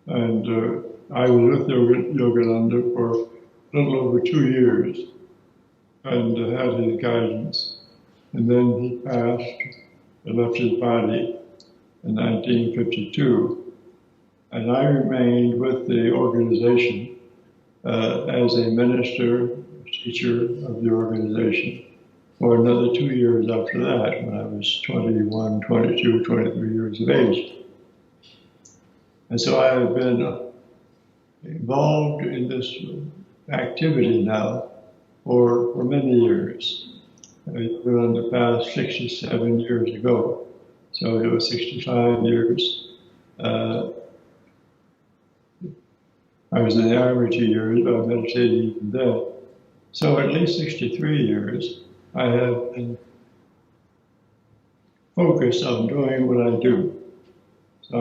And I was with Yogananda for a little over 2 years and had his guidance. And then he passed and left his body in 1952. And I remained with the organization as a minister, teacher of the organization for another 2 years after that, when I was 21, 22, 23 years of age. And so I have been involved in this activity now for many years. On the past 67 years ago, so it was 65 years. I was in the Army 2 years, but I meditated even then. So at least 63 years, I have been focused on doing what I do. So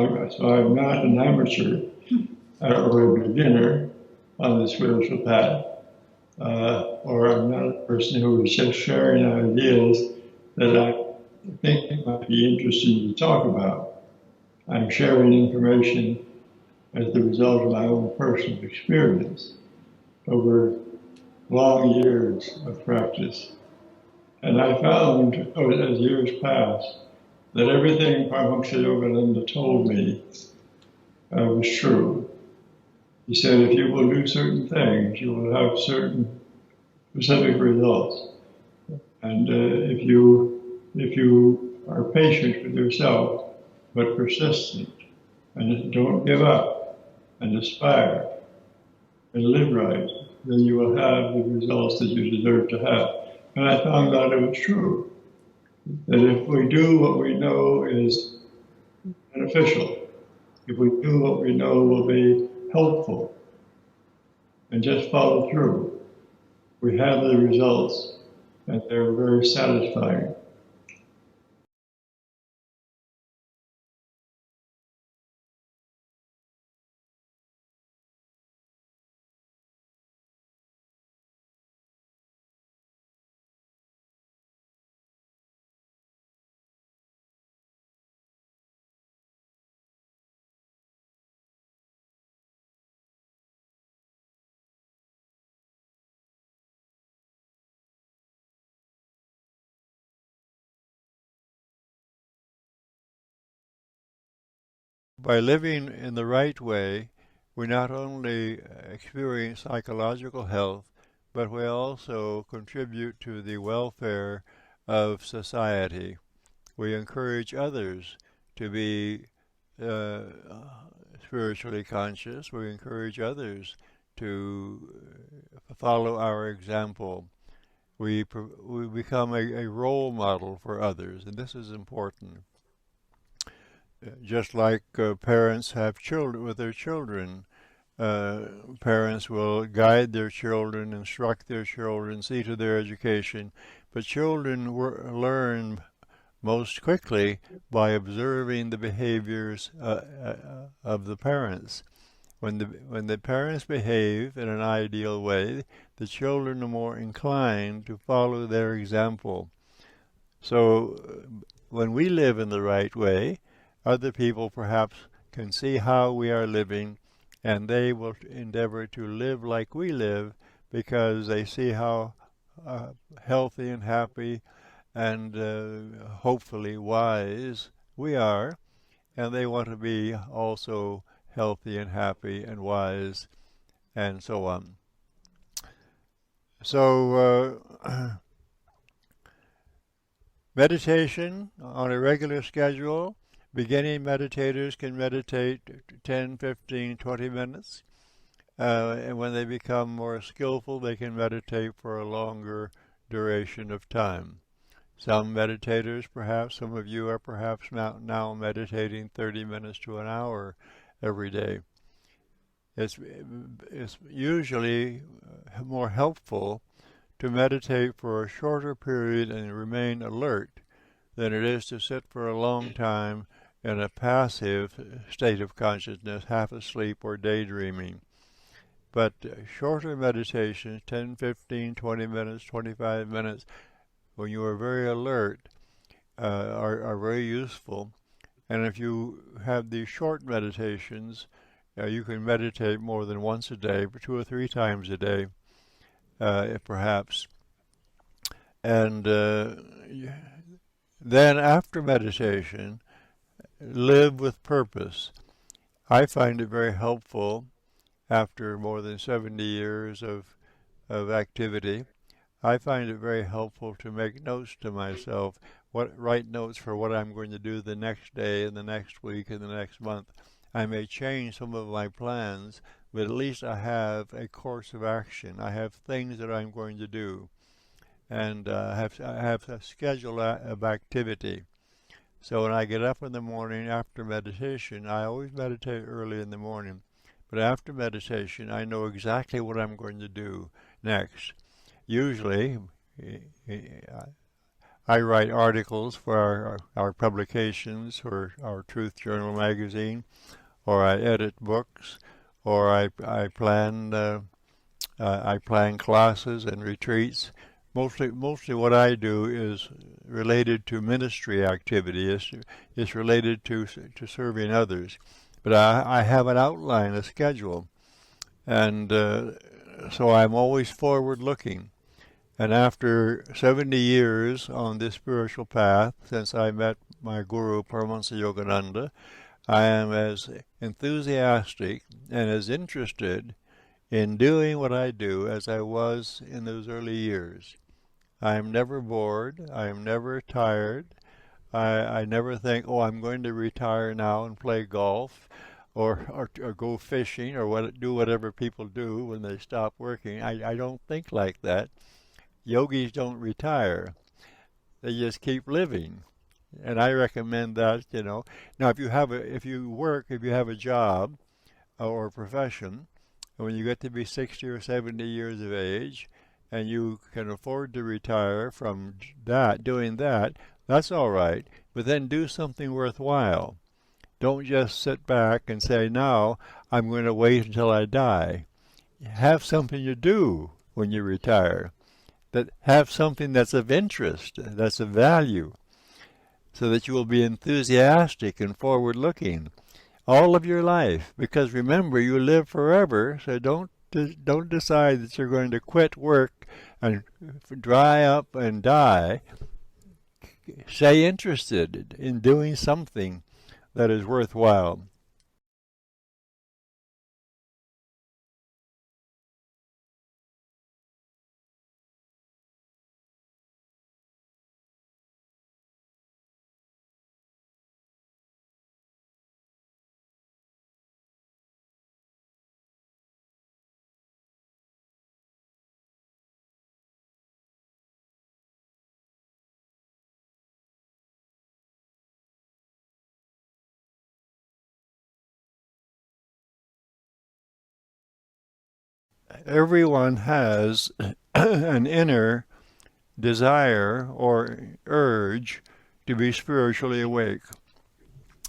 I'm not an amateur or a beginner on the spiritual path, or I'm not a person who is just sharing ideas that I think it might be interesting to talk about. I'm sharing information as the result of my own personal experience over long years of practice. And I found, as years passed, that everything Paramahansa Yogananda told me was true. He said, if you will do certain things, you will have certain specific results. And if you are patient with yourself, but persistent, and don't give up, and aspire, and live right, then you will have the results that you deserve to have. And I found out it was true, that if we do what we know is beneficial, if we do what we know will be helpful, and just follow through, we have the results, and they're very satisfying. By living in the right way, we not only experience psychological health, but we also contribute to the welfare of society. We encourage others to be uh, spiritually conscious. We encourage others to follow our example. We become a role model for others, and this is important. Just like parents have children with their children, uh, parents will guide their children, instruct their children, see to their education, but children learn most quickly by observing the behaviors of the parents. When the parents behave in an ideal way, the children are more inclined to follow their example. So when we live in the right way, other people perhaps can see how we are living, and they will endeavor to live like we live because they see how healthy and happy and hopefully wise we are, and they want to be also healthy and happy and wise and so on. So meditation on a regular schedule. Beginning meditators can meditate 10, 15, 20 minutes. And when they become more skillful, they can meditate for a longer duration of time. Some meditators, perhaps, some of you are perhaps now meditating 30 minutes to an hour every day. It's usually more helpful to meditate for a shorter period and remain alert than it is to sit for a long time in a passive state of consciousness, half asleep or daydreaming. But shorter meditations, 10, 15, 20 minutes, 25 minutes, when you are very alert, are very useful. And if you have these short meditations You can meditate more than once a day, but 2 or 3 times a day, perhaps. And then after meditation, live with purpose. I find it very helpful after more than 70 years of activity. I find it very helpful to make notes to myself, write notes for what I'm going to do the next day and the next week and the next month. I may change some of my plans, but at least I have a course of action. I have things that I'm going to do, and I have a schedule of activity. So when I get up in the morning after meditation, I always meditate early in the morning, but after meditation, I know exactly what I'm going to do next. Usually, I write articles for our publications, or our Truth Journal magazine, or I edit books, or I plan classes and retreats. Mostly what I do is related to ministry activity. It's related to serving others. But I have an outline, a schedule, and so I'm always forward looking. And after 70 years on this spiritual path, since I met my guru, Paramahansa Yogananda, I am as enthusiastic and as interested in doing what I do as I was in those early years. I am never bored. I am never tired. I never think, oh, I'm going to retire now and play golf or go fishing or do whatever people do when they stop working. I don't think like that. Yogis don't retire. They just keep living. And I recommend that, Now, if you have a job or a profession, and when you get to be 60 or 70 years of age, and you can afford to retire from doing that, that's all right. But then do something worthwhile. Don't just sit back and say, now I'm going to wait until I die. Have something to do when you retire. Have something that's of interest, that's of value, so that you will be enthusiastic and forward-looking all of your life. Because remember, you live forever, so don't decide that you're going to quit work and dry up and die. Stay interested in doing something that is worthwhile. Everyone has an inner desire or urge to be spiritually awake.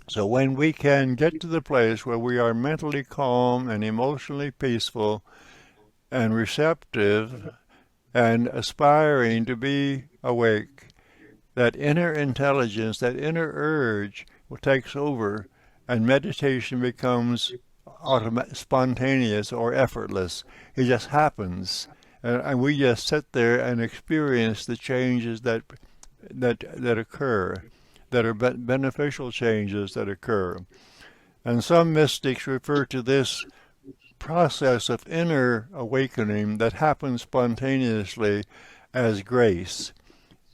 So when we can get to the place where we are mentally calm and emotionally peaceful and receptive and aspiring to be awake, that inner intelligence, that inner urge takes over, and meditation becomes spontaneous or effortless. It just happens, and we just sit there and experience the changes that occur, that are beneficial changes that occur. And some mystics refer to this process of inner awakening that happens spontaneously as grace.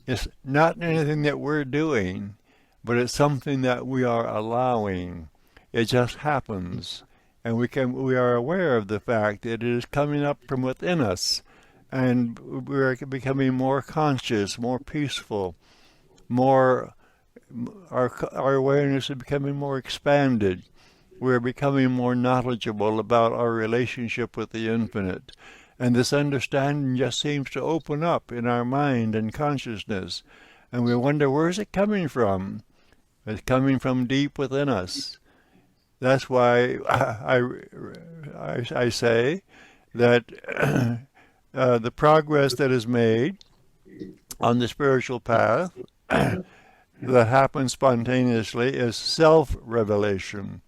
It's not anything that we're doing, but it's something that we are allowing. It just happens. And we are aware of the fact that it is coming up from within us, and we're becoming more conscious, more peaceful, our awareness is becoming more expanded. We're becoming more knowledgeable about our relationship with the infinite. And this understanding just seems to open up in our mind and consciousness. And we wonder, where is it coming from? It's coming from deep within us. That's why I say that the progress that is made on the spiritual path that happens spontaneously is self-revelation.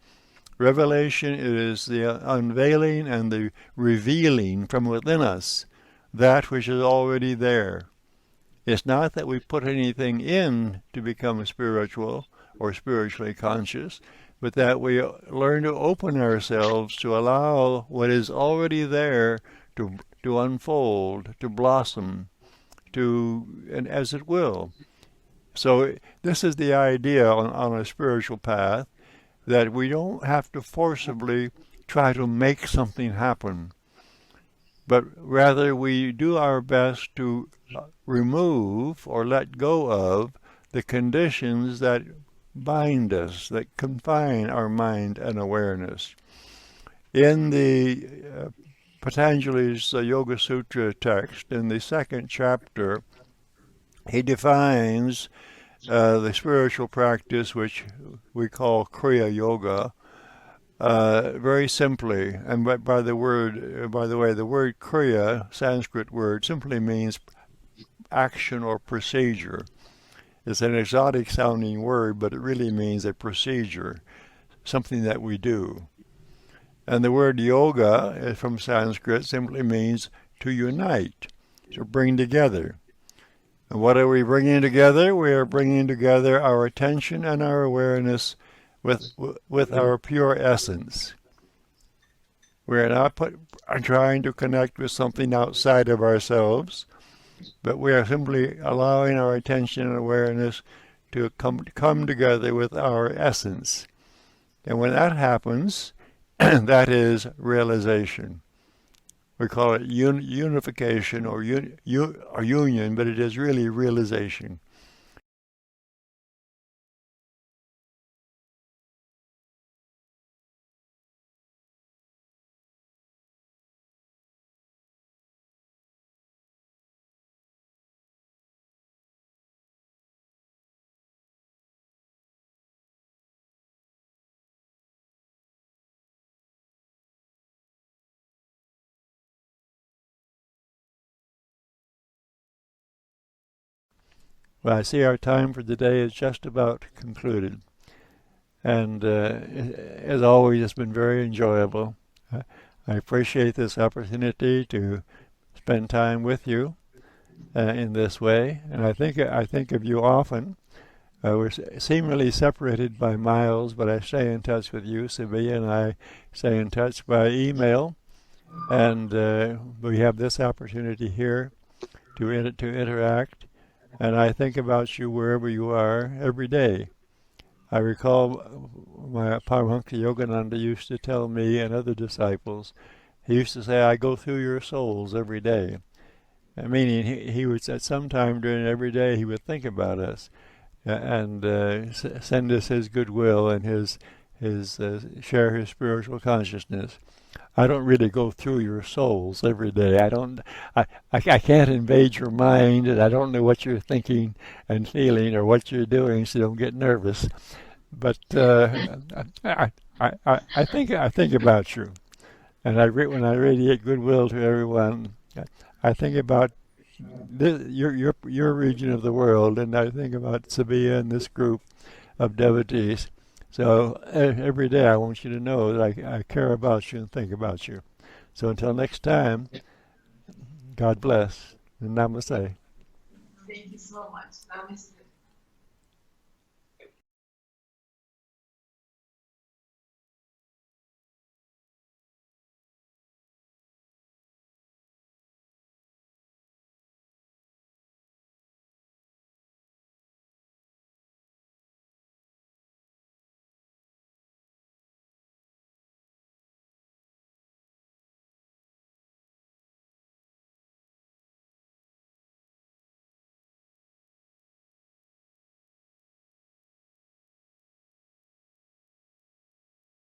Revelation is the unveiling and the revealing from within us that which is already there. It's not that we put anything in to become spiritual or spiritually conscious, but that we learn to open ourselves to allow what is already there to unfold, to blossom, and as it will. So this is the idea on a spiritual path, that we don't have to forcibly try to make something happen, but rather we do our best to remove or let go of the conditions that bind us, that confine our mind and awareness. In the Patanjali's Yoga Sutra text, in the second chapter, he defines the spiritual practice, which we call Kriya Yoga, very simply. And by the way, the word Kriya, Sanskrit word, simply means action or procedure. It's an exotic sounding word, but it really means a procedure, something that we do. And the word yoga from Sanskrit simply means to unite, to bring together. And what are we bringing together? We are bringing together our attention and our awareness with our pure essence. We are not trying to connect with something outside of ourselves, but we are simply allowing our attention and awareness to come together with our essence. And when that happens, that is realization. We call it unification or union, but it is really realization. Well, I see our time for today is just about concluded. And as always, it's been very enjoyable. I appreciate this opportunity to spend time with you in this way. And I think of you often. We're seemingly separated by miles, but I stay in touch with you. Sevilla and I stay in touch by email. And we have this opportunity here to interact. And I think about you wherever you are every day. I recall my Paramahansa Yogananda used to tell me and other disciples, he used to say, I go through your souls every day. Meaning he would, at some time during every day, he would think about us and send us his goodwill and his share his spiritual consciousness. I don't really go through your souls every day. I can't invade your mind, and I don't know what you're thinking and feeling or what you're doing, so don't get nervous. But I think about you, and when I radiate goodwill to everyone, I think about your region of the world, and I think about Sevilla and this group of devotees. So every day I want you to know that I care about you and think about you. So until next time, God bless and namaste. Thank you so much. Namaste.